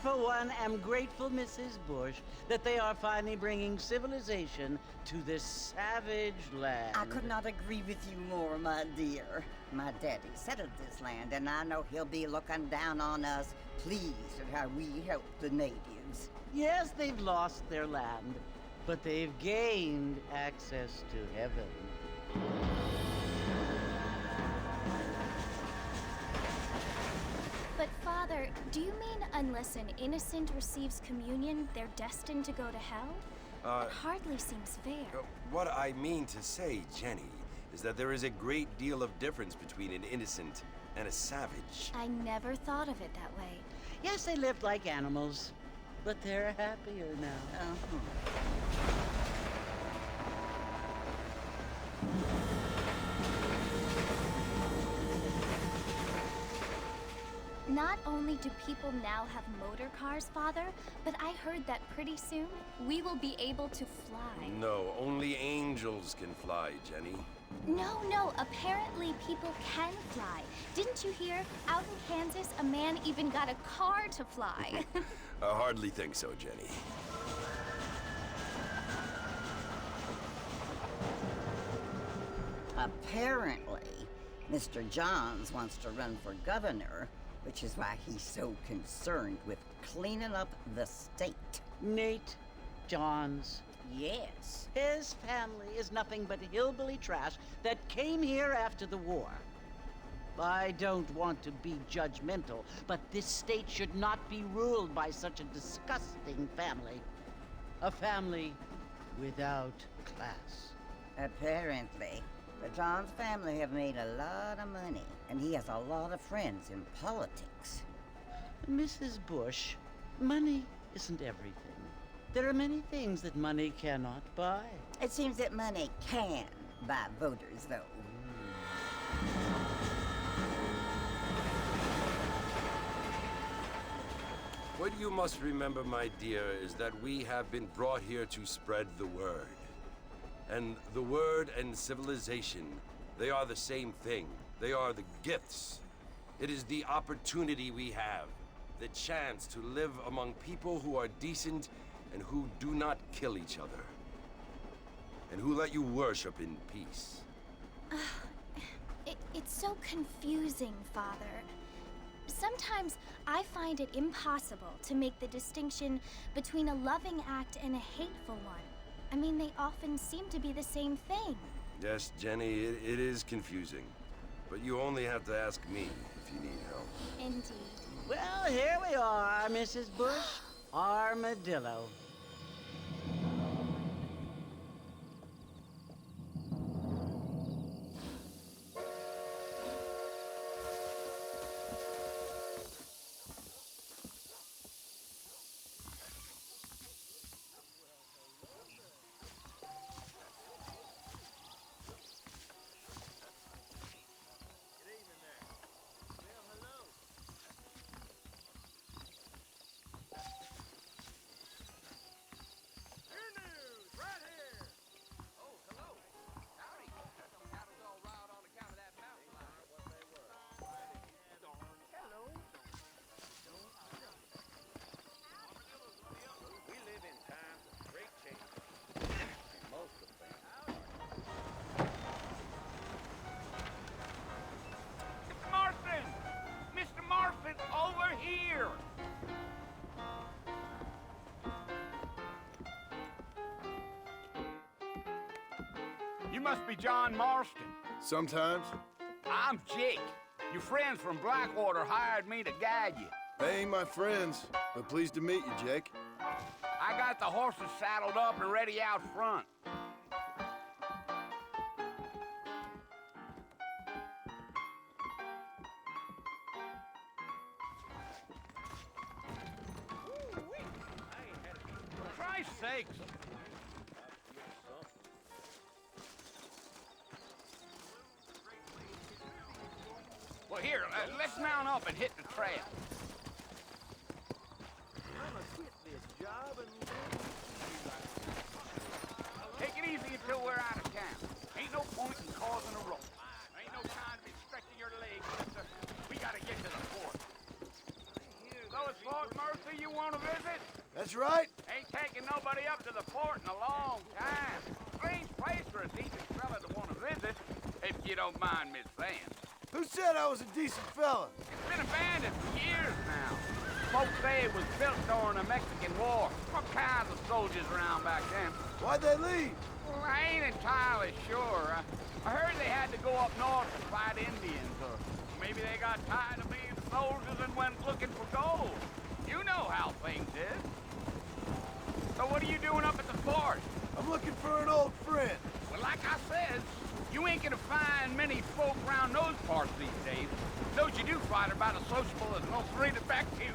for one, am grateful, Mrs. Bush, that they are finally bringing civilization to this savage land. I could not agree with you more, my dear. My daddy settled this land, and I know he'll be looking down on us, pleased at how we help the natives. Yes, they've lost their land, but they've gained access to heaven. But Father, do you mean unless an innocent receives communion, they're destined to go to hell? That hardly seems fair. What I mean to say, Jenny, is that there is a great deal of difference between an innocent and a savage. I never thought of it that way. Yes, they lived like animals, but they're happier now. Not only do people now have motor cars, Father, but I heard that pretty soon we will be able to fly. No, only angels can fly, Jenny. No, apparently people can fly. Didn't you hear? Out in Kansas, a man even got a car to fly. I hardly think so, Jenny. Apparently, Mr. Johns wants to run for governor, which is why he's so concerned with cleaning up the state. Nate Johns. Yes. His family is nothing but hillbilly trash that came here after the war. I don't want to be judgmental, but this state should not be ruled by such a disgusting family. A family without class. Apparently. The Johns family have made a lot of money, and he has a lot of friends in politics. Mrs. Bush, money isn't everything. There are many things that money cannot buy. It seems that money can buy voters, though. What you must remember, my dear, is that we have been brought here to spread the word. And the word and civilization, they are the same thing. They are the gifts. It is the opportunity we have, the chance to live among people who are decent and who do not kill each other, and who let you worship in peace. It's so confusing, Father. Sometimes I find it impossible to make the distinction between a loving act and a hateful one. I mean, they often seem to be the same thing. Yes, Jenny, it is confusing. But you only have to ask me if you need help. Indeed. Well, here we are, Mrs. Bush. Armadillo. You must be John Marston. Sometimes. I'm Jake. Your friends from Blackwater hired me to guide you. They ain't my friends, but pleased to meet you, Jake. I got the horses saddled up and ready out front. For Christ's sakes! Well, here, let's mount up and hit the trail. I'ma quit this job and Take it easy until we're out of town. Ain't no point in causing a ruckus. Ain't no time to be stretching your legs, mister. We gotta get to the fort. So it's Fort Mercy you want? Boys, right? Ain't taken nobody up to the fort in a long time. Strange place for a decent fella to want to visit, if you don't mind me saying. Who said I was a decent fella? It's been abandoned for years now. Folks say it was built during the Mexican War. All kinds of soldiers around back then. Why'd they leave? Well, I ain't entirely sure. I heard they had to go up north to fight Indians, or maybe they got tired of being soldiers and went looking for gold. You know how things is. So what are you doing up at the fort? I'm looking for an old friend. Well, like I said, you ain't gonna find many folk around those parts these days. Those you do find are about as sociable as most read effective.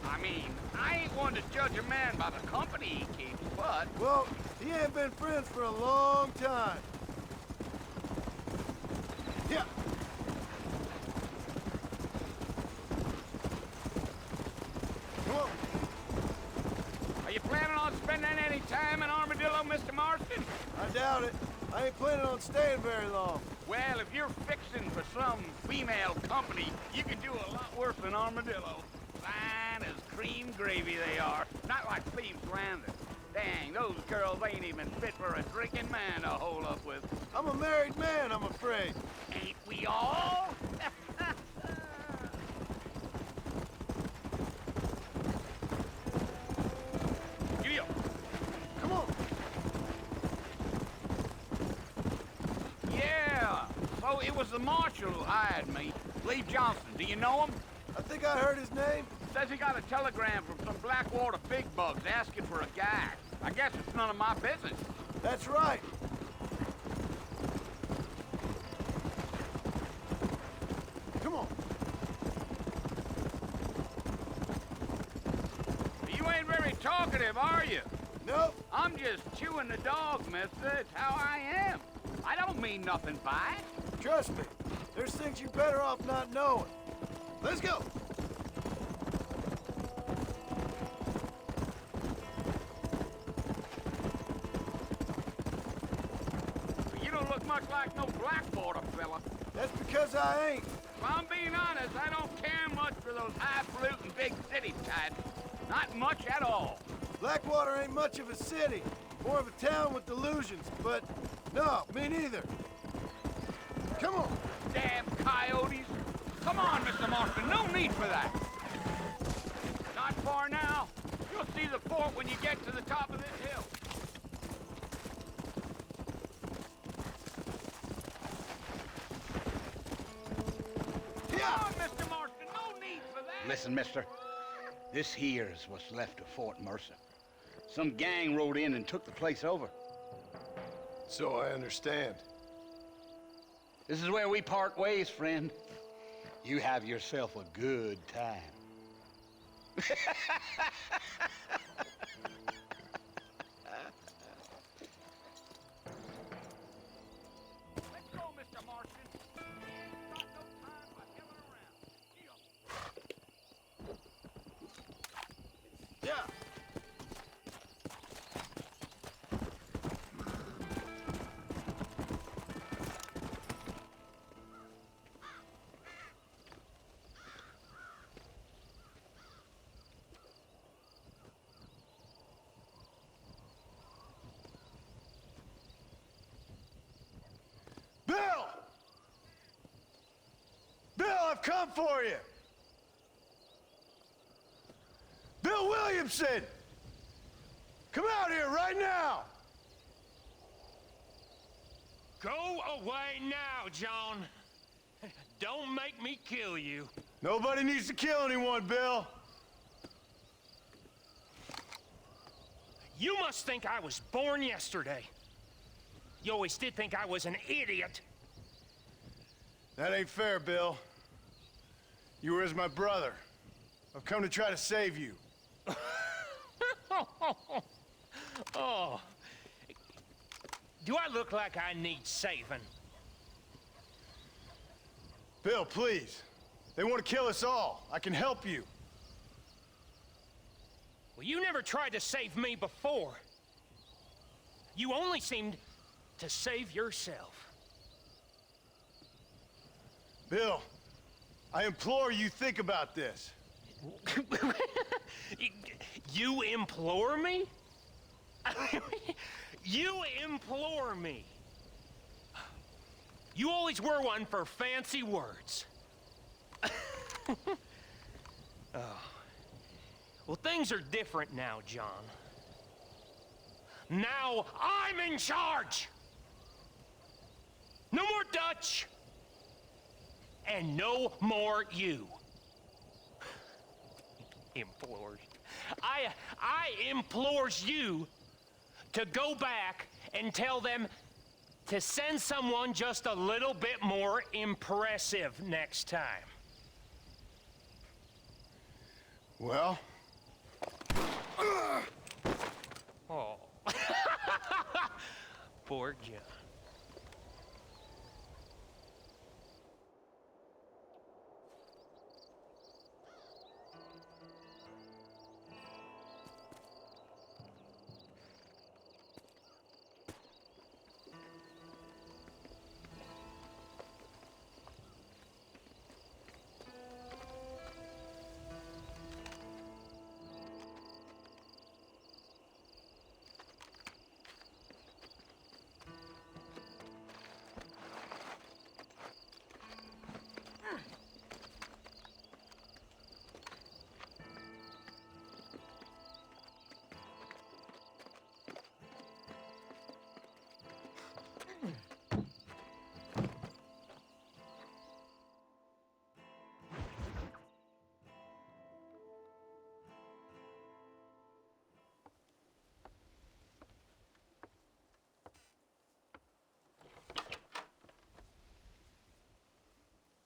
I mean, I ain't one to judge a man by the company he keeps, but... Well, he ain't been friends for a long time. Yeah. Come on. Are you planning on spending any time in Armadillo, Mr. Marston? I doubt it. I ain't planning on staying very long. Well, if you're fixing for some female company, you can do a lot worse than Armadillo. Fine as cream gravy they are. Not like Thieves Landing. Dang, those girls ain't even fit for a drinking man to hold up with. I'm a married man, I'm afraid. Ain't we all? Giddy up. Come on. Yeah. So it was the marshal who hired me. Lee Johnson. Do you know him? I think I heard his name. Says he got a telegram from some Blackwater big bugs asking for a guy. I guess it's none of my business. That's right. Come on. You ain't very talkative, are you? Nope. I'm just chewing the dog, mister. It's how I am. I don't mean nothing by it. Trust me. There's things you're better off not knowing. Let's go. You don't look much like no Blackwater fella. That's because I ain't. If I'm being honest, I don't care much for those highfalutin big city types. Not much at all. Blackwater ain't much of a city. More of a town with delusions, but no, me neither. Come on. Damn coyotes. Come on, Mr. Marston, no need for that. Not far now. You'll see the fort when you get to the top of this hill. Come on, Mr. Marston, no need for that. Listen, mister. This here's what's left of Fort Mercer. Some gang rode in and took the place over. So I understand. This is where we part ways, friend. You have yourself a good time. Let's go, Mr. Marston. Ain't got no time for hemming around. Yeah. Bill! Bill, I've come for you! Bill Williamson! Come out here right now! Go away now, John. Don't make me kill you. Nobody needs to kill anyone, Bill. You must think I was born yesterday. You always did think I was an idiot. That ain't fair, Bill. You were as my brother. I've come to try to save you. Oh. Do I look like I need saving? Bill, please. They want to kill us all. I can help you. Well, you never tried to save me before. You only seemed to save yourself. Bill, I implore you think about this. You implore me? You implore me. You always were one for fancy words. Oh. Well, things are different now, John. Now I'm in charge! No more Dutch! And no more you. Implores. I implores you to go back and tell them to send someone just a little bit more impressive next time. Well? Oh. Poor John.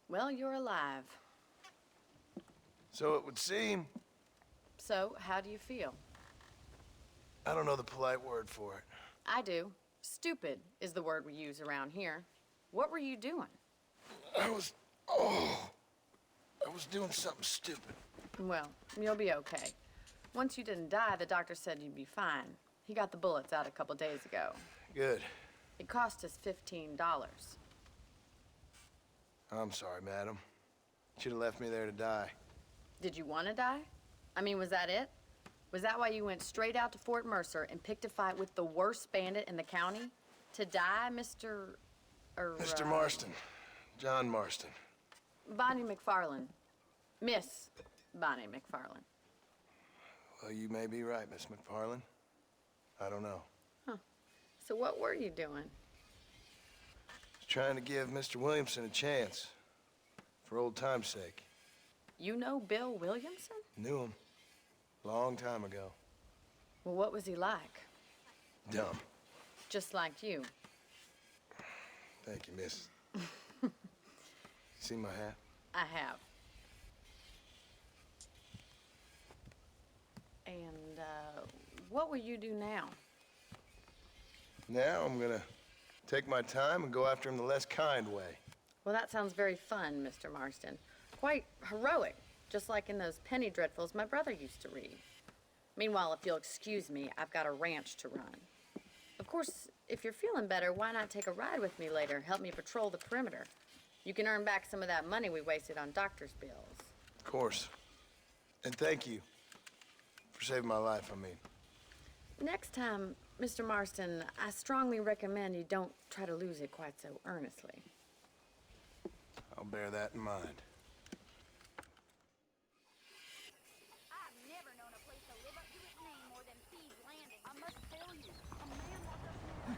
Well, you're alive. So it would seem. So, how do you feel? I don't know the polite word for it. I do. Stupid is the word we use around here. What were you doing? I was doing something stupid. Well, you'll be okay. Once you didn't die, the doctor said you'd be fine. He got the bullets out a couple days ago. Good. It cost us $15. I'm sorry, madam. Should have left me there to die. Did you want to die? I mean, was that it? Was that why you went straight out to Fort Mercer and picked a fight with the worst bandit in the county? To die, Mr. Mr. Marston. John Marston. Bonnie McFarland. Miss Bonnie McFarland. Well, you may be right, Miss McFarland. I don't know. Huh. So what were you doing? Trying to give Mr. Williamson a chance. For old time's sake. You know Bill Williamson? Knew him. Long time ago. Well, what was he like? Dumb. Just like you. Thank you, miss. See my hat? I have. And, what will you do now? Now I'm gonna take my time and go after him the less kind way. Well, that sounds very fun, Mr. Marston. Quite heroic, just like in those penny dreadfuls my brother used to read. Meanwhile, if you'll excuse me, I've got a ranch to run. Of course, if you're feeling better, why not take a ride with me later? Help me patrol the perimeter. You can earn back some of that money we wasted on doctor's bills. Of course. And thank you for saving my life, I mean. Next time, Mr. Marston, I strongly recommend you don't try to lose it quite so earnestly. I'll bear that in mind. I've never known a place to live up to its name more than Thieves Landing. I must tell you, a man walked up to me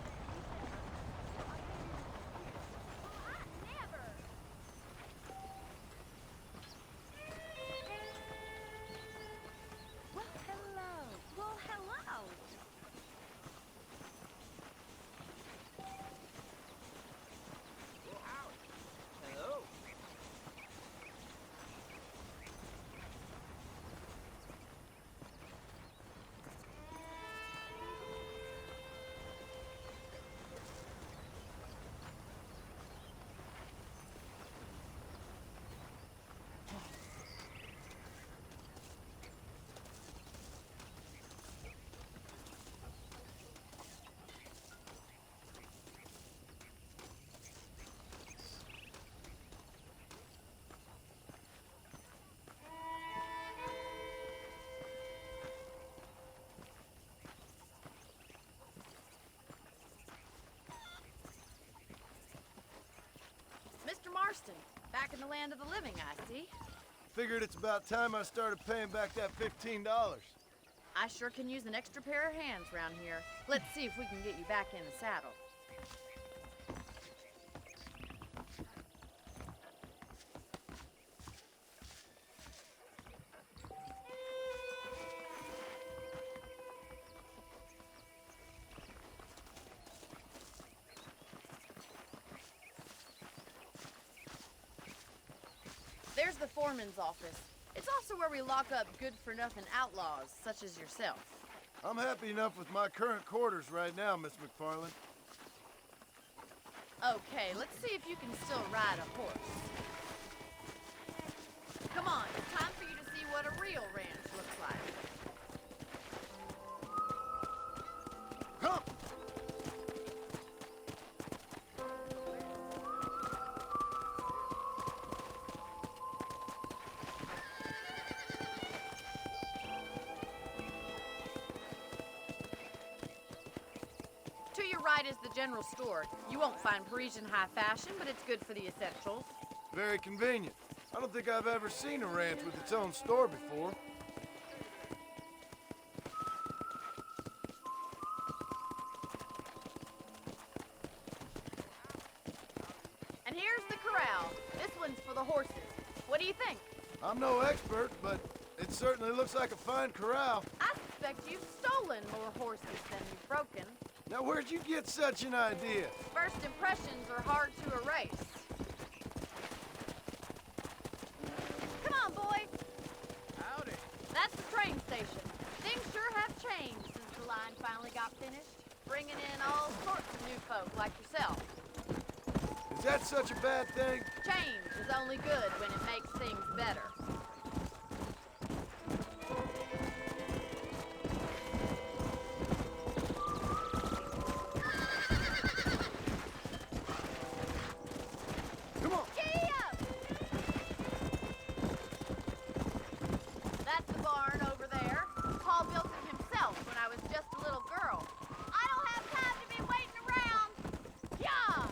I never. Well, hello. Well, hello. Hello. Marston, back in the land of the living, I see. Figured it's about time I started paying back that $15. I sure can use an extra pair of hands around here. Let's see if we can get you back in the saddle. There's the foreman's office. It's also where we lock up good-for-nothing outlaws, such as yourself. I'm happy enough with my current quarters right now, Miss McFarland. Okay, let's see if you can still ride a horse. Come on, it's time for you to see what a real ranch looks like. Come! To your right is the general store. You won't find Parisian high fashion, but it's good for the essentials. Very convenient. I don't think I've ever seen a ranch with its own store before. And here's the corral. This one's for the horses. What do you think? I'm no expert, but it certainly looks like a fine corral. I suspect you've stolen more horses than you've broken. Now, where'd you get such an idea? First impressions are hard to erase. Come on, boy. Howdy. That's the train station. Things sure have changed since the line finally got finished, bringing in all sorts of new folk like yourself. Is that such a bad thing? Change is only good when it makes things better. Come on! Gee up! That's the barn over there. Paul built it himself when I was just a little girl. I don't have time to be waiting around. Yeah!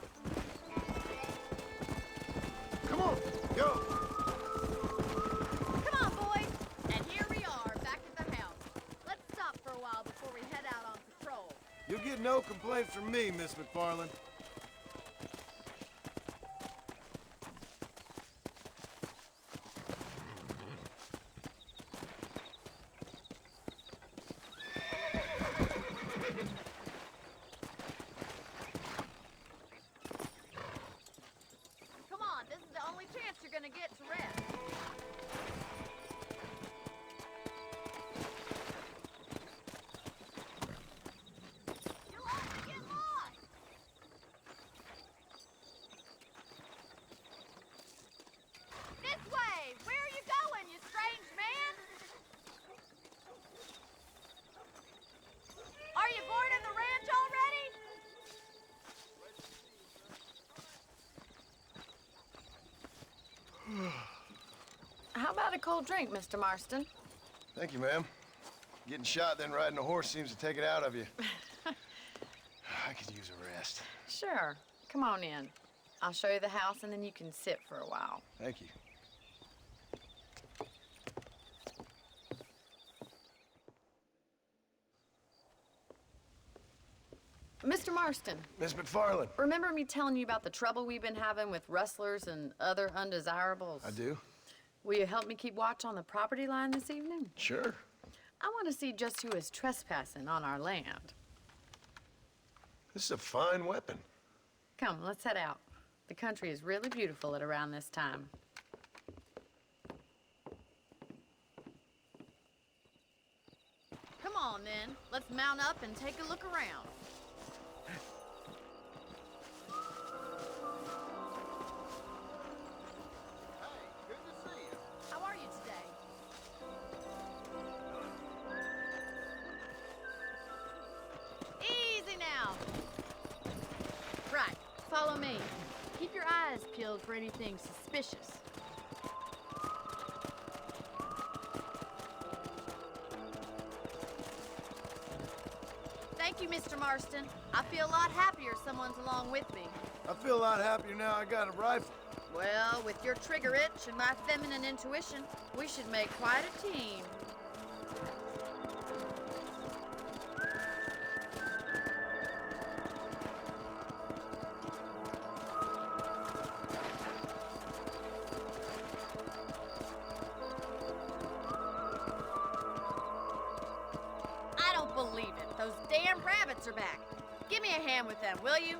Come on! Go! Come on, boys. And here we are, back at the house. Let's stop for a while before we head out on patrol. You'll get no complaints from me, Miss McFarland. Come on, this is the only chance you're gonna get to rest. You'll only get lost. This way! Where are you going, you strange man? Are you bored in the ranch already? How about a cold drink, Mr. Marston? Thank you, ma'am. Getting shot, then riding a horse seems to take it out of you. I could use a rest. Sure. Come on in. I'll show you the house, and then you can sit for a while. Thank you. Mr. Marston, Miss McFarland. remember me telling you about the trouble we've been having with rustlers and other undesirables? I do. Will you help me keep watch on the property line this evening? Sure. I want to see just who is trespassing on our land. This is a fine weapon. Come, let's head out. The country is really beautiful at around this time. Come on, then. Let's mount up and take a look around. How are you today? Easy now. Right, follow me. Keep your eyes peeled for anything suspicious. Thank you, Mr. Marston. I feel a lot happier someone's along with me. I feel a lot happier now I got a rifle. Well, with your trigger itch and my feminine intuition, we should make quite a team. I don't believe it. Those damn rabbits are back. Give me a hand with them, will you?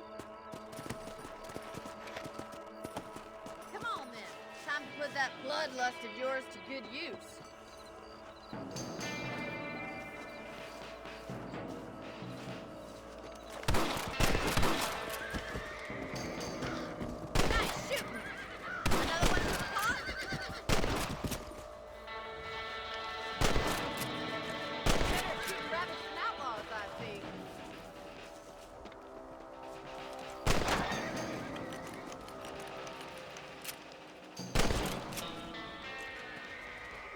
Come on, then. Time to put that bloodlust of yours to good use. Nice shooting. Another one for the pot? Better shoot rabbits and outlaws, I see.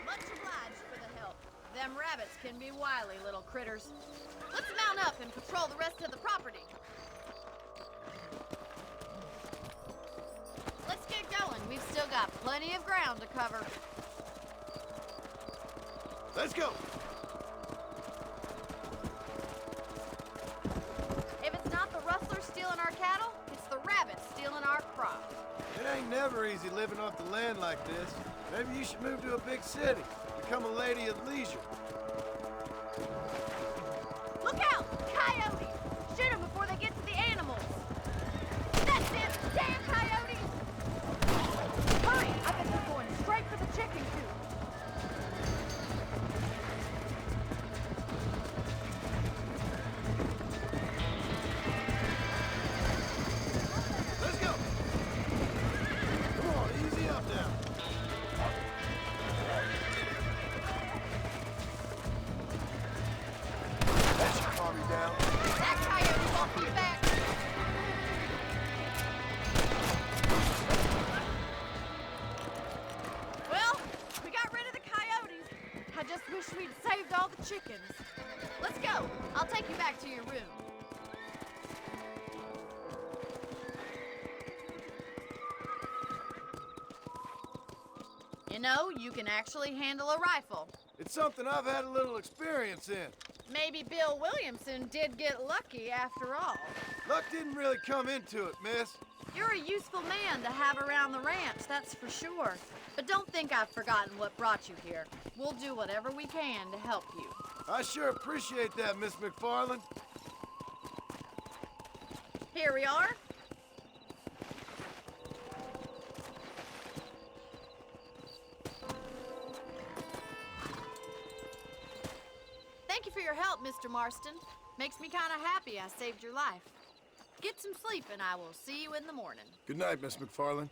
Much obliged for the help. Them rabbits can be wily little critters. Let's mount up and patrol the rest of the property. Let's get going. We've still got plenty of ground to cover. Let's go. If it's not the rustlers stealing our cattle, it's the rabbits stealing our crops. It ain't never easy living off the land like this. Maybe you should move to a big city. Become a lady of leisure. Look out! Coyotes! Shoot them before they get to the animals! That's it! Damn coyotes! Hurry! I bet they're going straight for the chicken coop. Let's go. Come on, easy up now. That should calm you down. That coyote won't be back. Well, we got rid of the coyotes. I just wish we'd saved all the chickens. Let's go. I'll take you back to your room. You know, you can actually handle a rifle. It's something I've had a little experience in. Maybe Bill Williamson did get lucky after all. Luck didn't really come into it, miss. You're a useful man to have around the ranch, that's for sure. But don't think I've forgotten what brought you here. We'll do whatever we can to help you. I sure appreciate that, Miss McFarland. Here we are. Thank you for your help, Mr. Marston. Makes me kind of happy I saved your life. Get some sleep and I will see you in the morning. Good night, Miss McFarland.